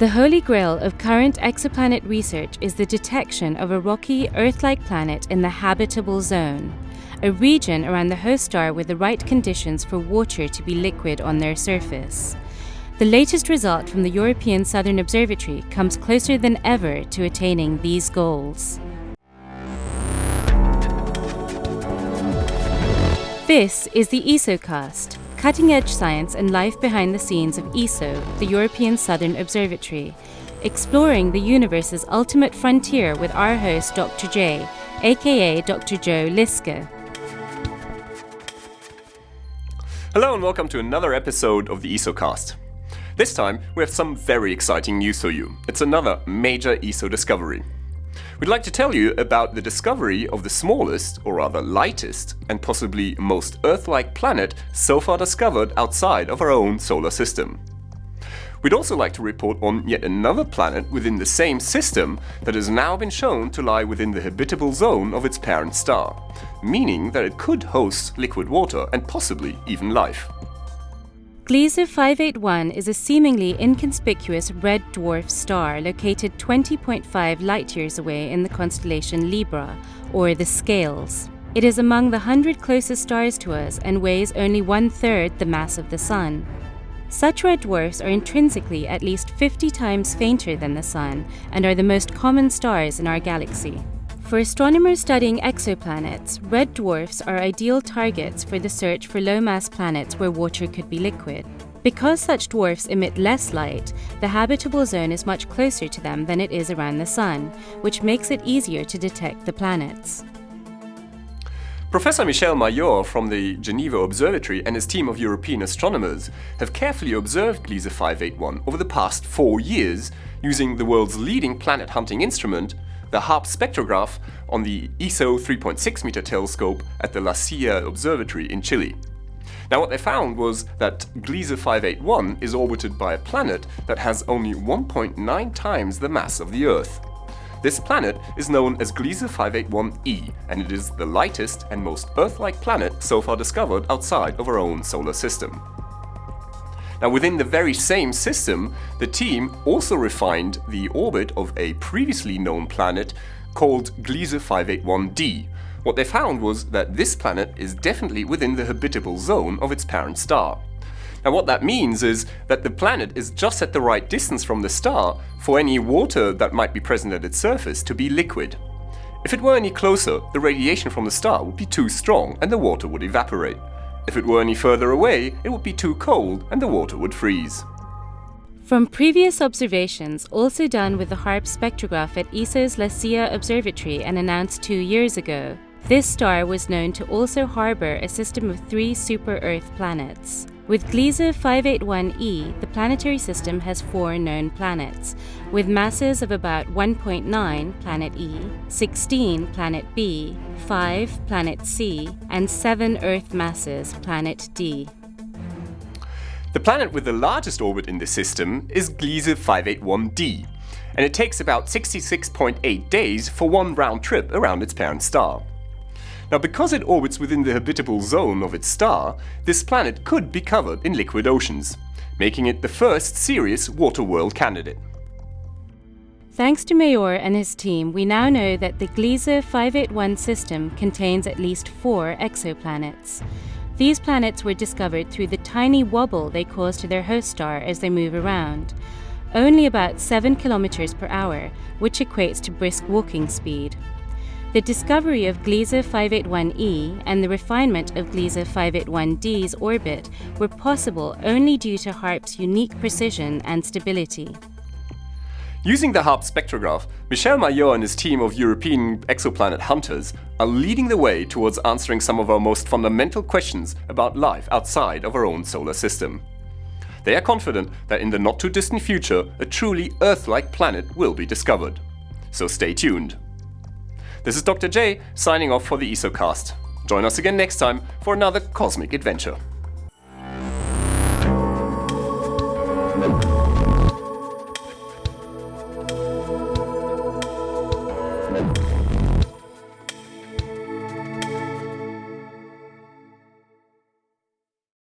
The holy grail of current exoplanet research is the detection of a rocky, Earth-like planet in the habitable zone, a region around the host star with the right conditions for water to be liquid on their surface. The latest result from the European Southern Observatory comes closer than ever to attaining these goals. This is the ESOcast, cutting-edge science and life behind the scenes of ESO, the European Southern Observatory, exploring the universe's ultimate frontier with our host Dr. J, aka Dr. Joe Gliese. Hello and welcome to another episode of the ESOcast. This time we have some very exciting news for you. It's another major ESO discovery. We'd like to tell you about the discovery of the smallest, or rather lightest, and possibly most Earth-like planet so far discovered outside of our own solar system. We'd also like to report on yet another planet within the same system that has now been shown to lie within the habitable zone of its parent star, meaning that it could host liquid water and possibly even life. Gliese 581 is a seemingly inconspicuous red dwarf star located 20.5 light-years away in the constellation Libra, or the Scales. It is among the 100 closest stars to us and weighs only 1/3 the mass of the Sun. Such red dwarfs are intrinsically at least 50 times fainter than the Sun and are the most common stars in our galaxy. For astronomers studying exoplanets, red dwarfs are ideal targets for the search for low-mass planets where water could be liquid. Because such dwarfs emit less light, the habitable zone is much closer to them than it is around the Sun, which makes it easier to detect the planets. Professor Michel Mayor from the Geneva Observatory and his team of European astronomers have carefully observed Gliese 581 over the past 4 years using the world's leading planet hunting instrument, the HARPS spectrograph, on the ESO 3.6 meter telescope at the Silla Observatory in Chile. Now what they found was that Gliese 581 is orbited by a planet that has only 1.9 times the mass of the Earth. This planet is known as Gliese 581e, and it is the lightest and most Earth-like planet so far discovered outside of our own solar system. Now, within the very same system, the team also refined the orbit of a previously known planet called Gliese 581d. What they found was that this planet is definitely within the habitable zone of its parent star. Now, what that means is that the planet is just at the right distance from the star for any water that might be present at its surface to be liquid. If it were any closer, the radiation from the star would be too strong and the water would evaporate. If it were any further away, it would be too cold and the water would freeze. From previous observations, also done with the HARPS spectrograph at ESO's Silla Observatory and announced 2 years ago, this star was known to also harbor a system of 3 super-Earth planets. With Gliese 581e, the planetary system has 4 known planets, with masses of about 1.9 planet E, 16 planet B, 5 planet C, and 7 Earth masses planet D. The planet with the largest orbit in the system is Gliese 581d, and it takes about 66.8 days for one round trip around its parent star. Now, because it orbits within the habitable zone of its star, this planet could be covered in liquid oceans, making it the first serious water world candidate. Thanks to Mayor and his team, we now know that the Gliese 581 system contains at least 4 exoplanets. These planets were discovered through the tiny wobble they cause to their host star as they move around, only about 7 kilometers per hour, which equates to brisk walking speed. The discovery of Gliese 581e and the refinement of Gliese 581d's orbit were possible only due to HARPS' unique precision and stability. Using the HARPS spectrograph, Michel Mayor and his team of European exoplanet hunters are leading the way towards answering some of our most fundamental questions about life outside of our own solar system. They are confident that in the not-too-distant future, a truly Earth-like planet will be discovered. So stay tuned. This is Dr. J signing off for the ESOcast. Join us again next time for another cosmic adventure.